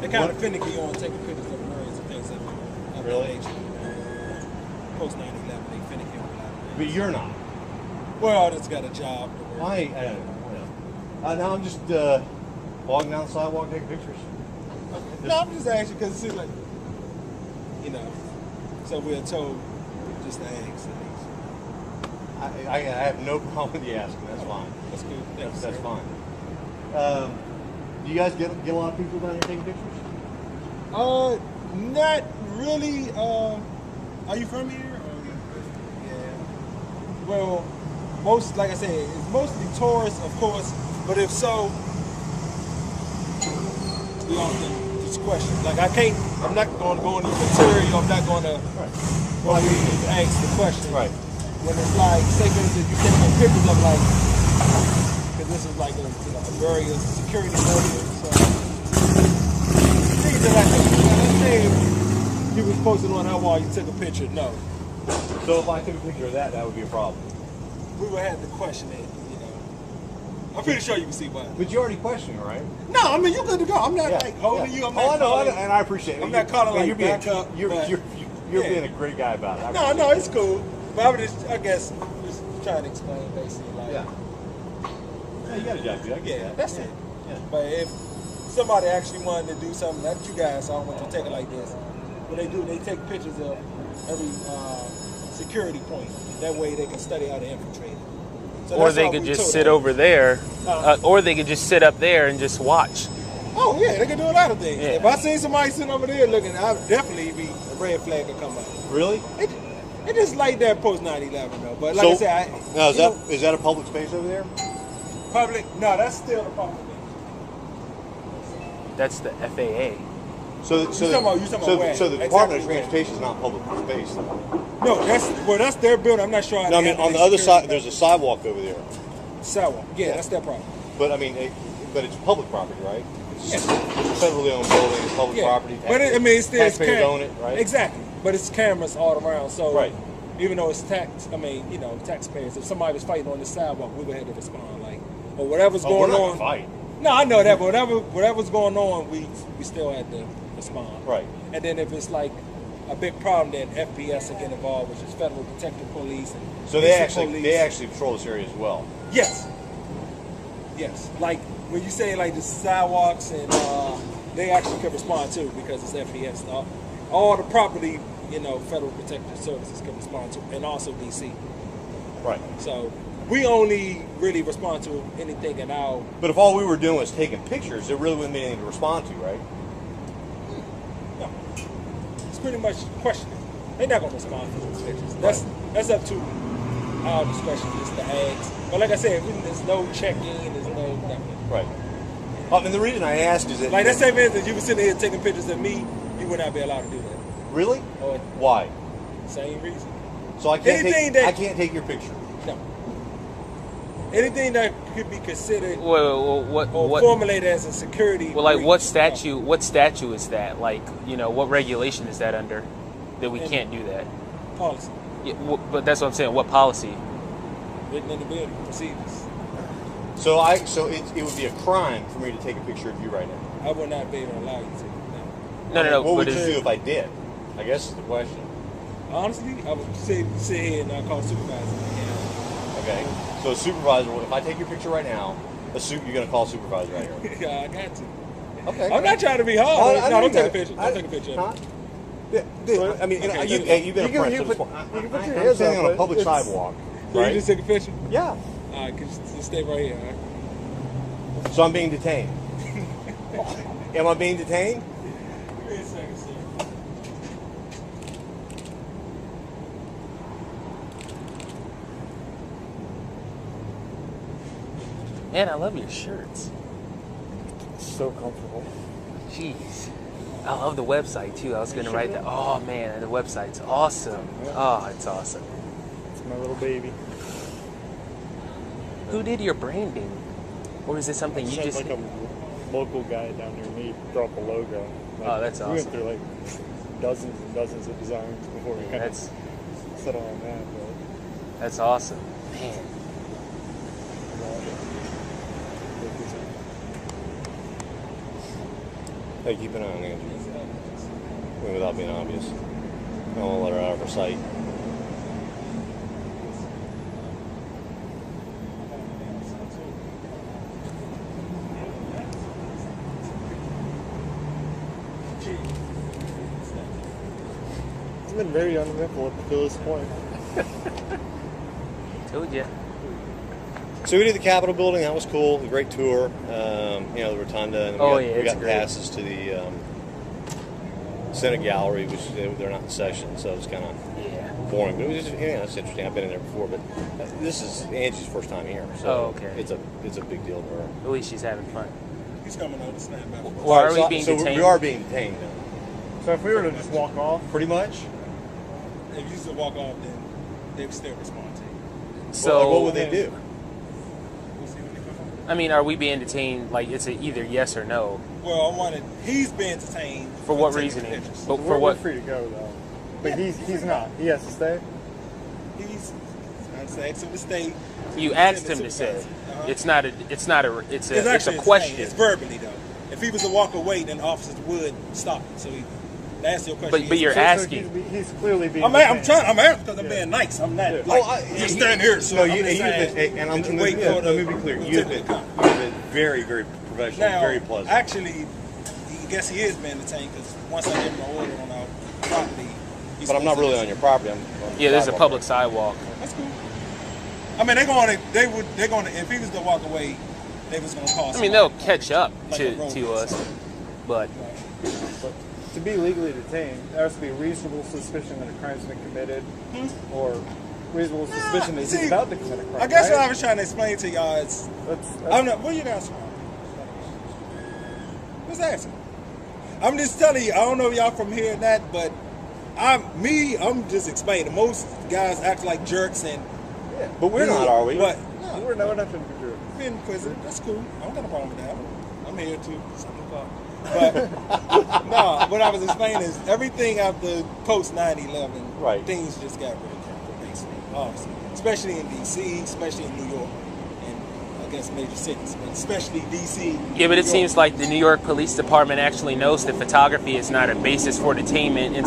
They're kind of finicky on taking pictures of birds and things of Really? that nature. Post 9/11, they finicky on a lot of things. But you're not. Well, I just got a job to work. I don't know. Now I'm just walking down the sidewalk taking pictures. No, I'm just asking because it seems like, you know, so we're told just to ask. I have no problem with you asking. That's fine. That's good. Thanks, That's sir. fine. Do you guys get a lot of people down here taking pictures? Not really. Are you from here? Yeah. Well, most, like I said, it's mostly tourists, of course. But if so, we often just question. Like I'm not going to go into material. I'm not going to. Right. Well, we ask the question. Right. When it's like, say for instance, you take some pictures of like, because this is like a various security measures. So things that let's say you was posted on that wall, you took a picture. No. So if I took a picture of that would be a problem. We would have to question it. I'm pretty sure you can see why. But you already questioned it, right? No, I mean you're good to go. I'm not like holding you. I'm not I know, and I appreciate it. I'm not calling like back up. You're being a great guy about it. No, it's cool. But I would just, I guess, just trying to explain basically like. Yeah, you got a job, dude. I get that. That's it. Yeah. But if somebody actually wanted to do something, not you guys, so I don't want you to take it like this. What they do, they take pictures of every security point. That way they can study how to infiltrate it. So or they could just sit over there, or they could just sit up there and just watch. Oh yeah, they can do a lot of things. Yeah. If I see somebody sitting over there looking, I'd definitely be a red flag to come up. Really? It just like that post 9/11 though. But like I said, now is that a public space over there? Public? No, that's still the public. That's the FAA. So the Department of Transportation is not public space. No, that's their building. I'm not sure. No, I mean on the other side, there's a sidewalk over there. Sidewalk, yeah, that's their property. But I mean, but it's public property, right? It's a federally owned building, it's public property. But it's still taxpayers own it, right? Exactly. But it's cameras all around. So right. Even though it's taxpayers. If somebody was fighting on the sidewalk, we would have to respond, like, or whatever's going we're not on. Fight. No, I know that, but whatever's going on, we still had to respond. Right. And then if it's like a big problem, then FPS will get involved, which is Federal Protective Police. And so they actually patrol this area as well. Yes. Yes. Like when you say like the sidewalks, and they actually can respond too because it's FPS. All the property, Federal Protective Services can respond to, and also DC. Right. So we only really respond to anything in our. But if all we were doing was taking pictures, there really wouldn't be anything to respond to, right? No. It's pretty much questioning. They're not gonna respond to those pictures. That's up to our discretion, just to ask. But like I said, there's no check-in, there's no nothing. Right. And the reason I asked is that like that same instance, you were sitting here taking pictures of me, you would not be allowed to do that. Really? Or why? Same reason. So I can't take your picture. No. Anything that could be considered what formulated as a security. Well, like what statute? What statute is that? Like, what regulation is that under? That we can't do that. Policy. Yeah, but that's what I'm saying. What policy? Written in the building procedures. So it would be a crime for me to take a picture of you right now. I would not be able to allow you to. No. What would you do if I did? I guess is the question. Honestly, I would sit here and call a supervisor. Okay. So a supervisor, if I take your picture right now, you're going to call a supervisor right here. Yeah, I got to. Okay. I'm not trying to be hard. No, don't take a picture. Don't take a picture. Huh? I mean, you've been a friend. I'm standing on a public sidewalk. So you just take a picture? Yeah. All right, just stay right here. All right? So I'm being detained. Am I being detained? Give me a second, sir. Man, I love your shirts. So comfortable. Jeez. I love the website too. I was going to write that. Oh man, the website's awesome. Oh, it's awesome. It's my little baby. Who did your branding? Or is it something you just... like a local guy down near me brought the logo. Oh, that's awesome. We went through like dozens and dozens of designs before we kind of settled on that. But that's awesome. Man. Hey, keep an eye on Angie. I mean, without being obvious. I don't want to let her out of her sight. It's been very uneventful up to this point. Told ya. So we did the Capitol building. That was cool. A great tour. You know, the Rotunda. And we got great. passes to the Senate Gallery, which they're not in session, so it's kind of boring. But it was just, it's interesting. I've been in there before, but this is Angie's first time here, so it's a big deal to her. At least she's having fun. He's coming over to snap back. Well, are we being so detained? we are being detained now. So if we were to just walk off, Pretty much. If you just walk off, then they would still respond to you. So Well, what would they do? We'll see when they come over. I mean, are we being detained? Like, it's either yes or no. Well, I wanted. He's being detained. For what taking reasoning? pictures. But we're, for what? we're free to go though. But he's not. He has to stay. He's. I'd say ask him to stay. You asked him to say. Uh-huh. It's not a. It's a actually question. It's verbally though. If he was to walk away, then the officers would stop him. So he asked your question. But you're asking. So he's clearly being. I'm detained. trying. I'm asking because I'm being nice. I'm not like just stand here. So No, I'm you, just saying, and I'm would you wait yeah, for let the me be clear. lieutenant You've to come. been very, very professional, Now, very pleasant. actually, I guess he is being detained because once I give him an order on our property, he's But I'm not supposed really to- on your property. I'm on the Yeah, there's a sidewalk. public sidewalk. That's cool. I mean, they're going to, if he was to walk away, they was going to call I mean, somebody. they'll catch up Like a road to us, but But to be legally detained, there has to be reasonable suspicion that a crime's been committed, or reasonable suspicion that see, he's about to commit a crime. I guess right? what I was trying to explain to y'all is, That's I'm not, what are you guys from? What's asking? I'm just telling you, I don't know if y'all from here or not, but I'm just explaining. Most guys act like jerks and But we're not, are we? What? we're not nothing to do. Be in prison. That's cool. I don't got a problem with that. I'm here too. But no, what I was explaining is everything after post 9/11, Right. things just got really crazy, basically, obviously, especially in D.C., especially in New York, and I guess major cities, but especially D.C. yeah, but it New seems York. like the New York Police Department actually knows that photography is not a basis for detainment and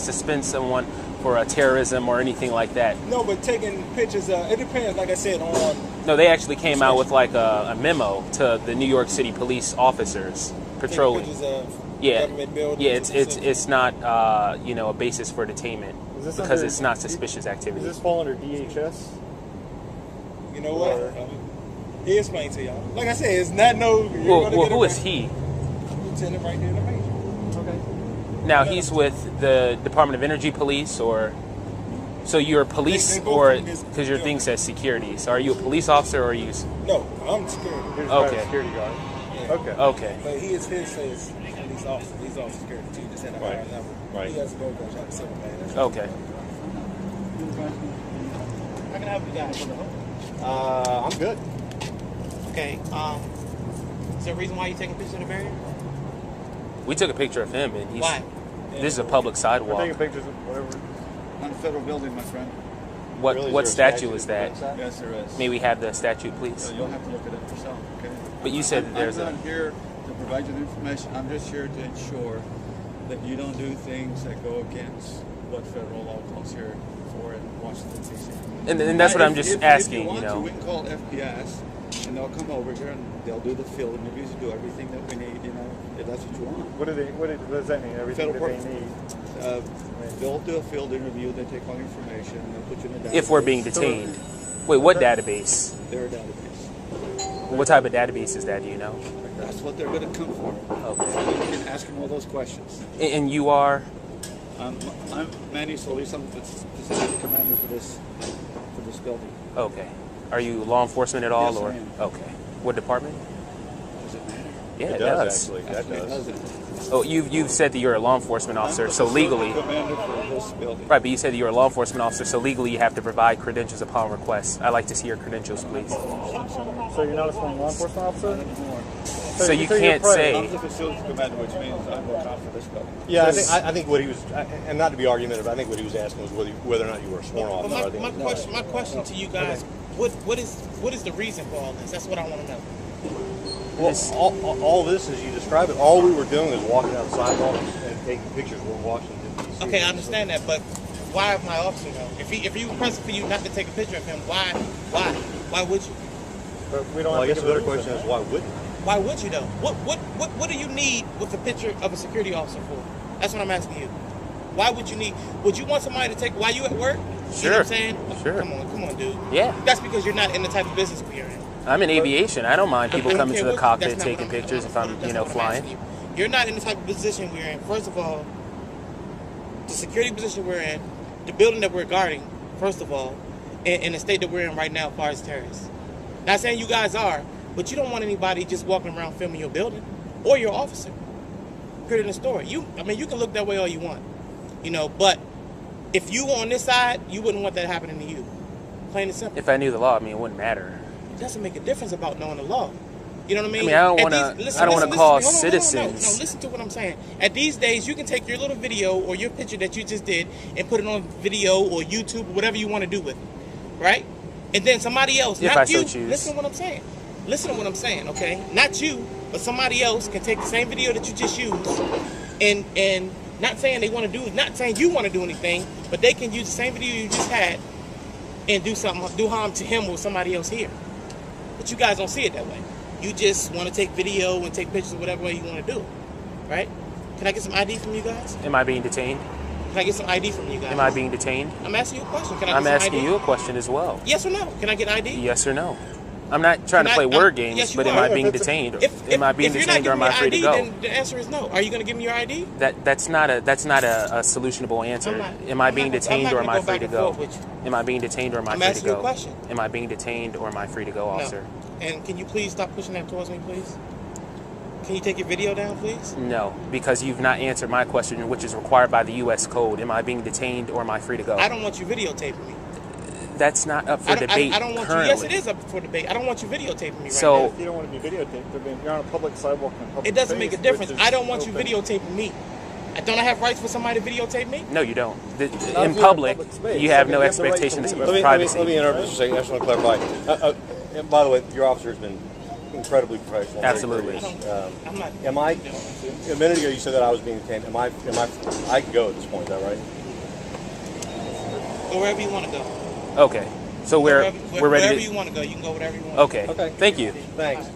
suspend someone for terrorism or anything like that. No, but taking pictures, it depends. Like I said, on No, they actually came out with like a memo to the New York City police officers patrolling. taking pictures of Yeah, government buildings. yeah, and it's not a basis for detainment Is this because under- it's not suspicious Does activity. this fall under DHS? You know what? Or- He explained to y'all. Like I said, it's not no. You're Well, gonna well get who is arrested. he? Lieutenant right there, the major. Okay. Now he's with the Department of Energy Police, or so you're a police, They both or from this because your thing building. says security. So are you a police officer or are you? No, I'm security. Here's Okay. a security guard. Yeah. Okay. Okay. But his says police officer. He's also security too, just at a higher Right. level. Right. He has to go to like a civil man. That's Okay. How can I help you guys? I'm good. Okay. Is there a reason why you're taking pictures of the barrier? We took a picture of him, and he's. Why? This is a public We're sidewalk. taking pictures of whatever. On a federal building, my friend. What Really, is what there a statue is that? Yes, there is. May we have the statue, please? So you'll have to look at it yourself, okay? But you said that there's I'm a. not here to provide you the information. I'm just here to ensure that you don't do things that go against what federal law calls here for in Washington, D.C. And that's what I'm just asking, If you want you know. to, we can call FPS, and they'll come over here and they'll do the field interviews, do everything that we need, you know, if that's what you want. What does that mean? Everything Federal that they need. They'll do a field interview, they take all your information, and they'll put you in a database. If we're being detained. Wait, what database? Their database. What type of database is that? Do you know? That's what they're going to come for. Okay. You can ask them all those questions. And you are. I'm Manny Solis. I'm the facility commander for this building. Okay. Are you law enforcement at all, Yes, or? I am. Okay. What department? Does it matter? Yeah, It it does, does. actually. That Actually, it does. doesn't. Oh, you've said that you're a law enforcement officer, I'm the so facility legally, commander for this building. right? But you said that you're a law enforcement officer, so legally you have to provide credentials upon request. I'd like to see your credentials, please. So you're not a sworn law enforcement officer? Anymore. So you you're can't private. say. I'm the facility commander, which means I'm the cop for this building. Yeah, I think what he was, and not to be argumentative, I think what he was asking was whether or not you were a sworn But officer. my question to you guys, what is the reason for all this? That's what I want to know. Well, all this, as you describe it, all we were doing is walking out the sidewalk and taking pictures. We're Washington, D.C. Okay, I understand that, but why my officer though? If he requested for you not to take a picture of him, why would you? But we don't. Well, I have guess to the give better a reason. question is why wouldn't you? Why would you though? What do you need with a picture of a security officer for? That's what I'm asking you. Why would you need? Would you want somebody to take while you at work? You know what I'm saying? Sure. Come on, dude. Yeah. That's because you're not in the type of business we're in. I'm in aviation. I don't mind people coming to the that's cockpit not taking what I'm- pictures if I'm, that's not what I'm flying. asking you. You're not in the type of position we're in. First of all, the security position we're in, the building that we're guarding, first of all, and the state that we're in right now as far as terrorists. Not saying you guys are, but you don't want anybody just walking around filming your building or your officer. Put it in the story. You can look that way all you want, but if you on this side, you wouldn't want that happening to you. Plain and simple. If I knew the law, it wouldn't matter. It doesn't make a difference about knowing the law. You know what I mean? I don't want to call No, citizens. listen to what I'm saying. At these days, you can take your little video or your picture that you just did and put it on video or YouTube or whatever you want to do with it, right? And then somebody else, If not I you, so choose. listen to what I'm saying. Listen to what I'm saying, okay? Not you, but somebody else can take the same video that you just used and not saying they want to do, not saying you want to do anything, but they can use the same video you just had and do harm to him or somebody else here. But you guys don't see it that way. You just want to take video and take pictures whatever way you want to do it, right? Can I get some ID from you guys? Am I being detained? Can I get some ID from you guys? Am I being detained? I'm asking you a question. Can I get I'm some asking ID? you a question as well. Yes or no? Can I get ID? Yes or no? I'm not trying to play word games, yes, you but am are. I being If it's a- detained? If Am I being you're not detained or am I giving free me to ID, go? then the answer is no. Are you going to give me your ID? That's not a solutionable answer. I'm not- Am I I'm being not- I'm detained not or am gonna I go free back to and go? forth with you. Am I being detained or am I I'm free to asking you a go? question. Am I being detained or am I free to go, officer? No. And can you please stop pushing that towards me, please? Can you take your video down, please? No, because you've not answered my question, which is required by the U.S. Code. Am I being detained or am I free to go? I don't want you videotaping me. That's not up for debate I don't want currently. you. Yes, it is up for debate. I don't want you videotaping me So- right now. If you don't want to be videotaped, you're on a public sidewalk in a public It doesn't make a space, difference. which is I don't want you open. videotaping me. Don't I have rights for somebody to videotape me? No, you don't. if In you're in public, public space. you have Okay, no you have the right to expectations leave. of Let me privacy. interrupt just a second. I just want to clarify. And by the way, your officer has been incredibly professional. very Absolutely. courteous. I'm not. Am I? A minute ago, you said that I was being detained. Am I? I can go at this point. Is that right? Go wherever you want to go. Okay, so we're ready Wherever to. you want to go, you can go wherever you want. Okay. Okay. Thank you. Thanks.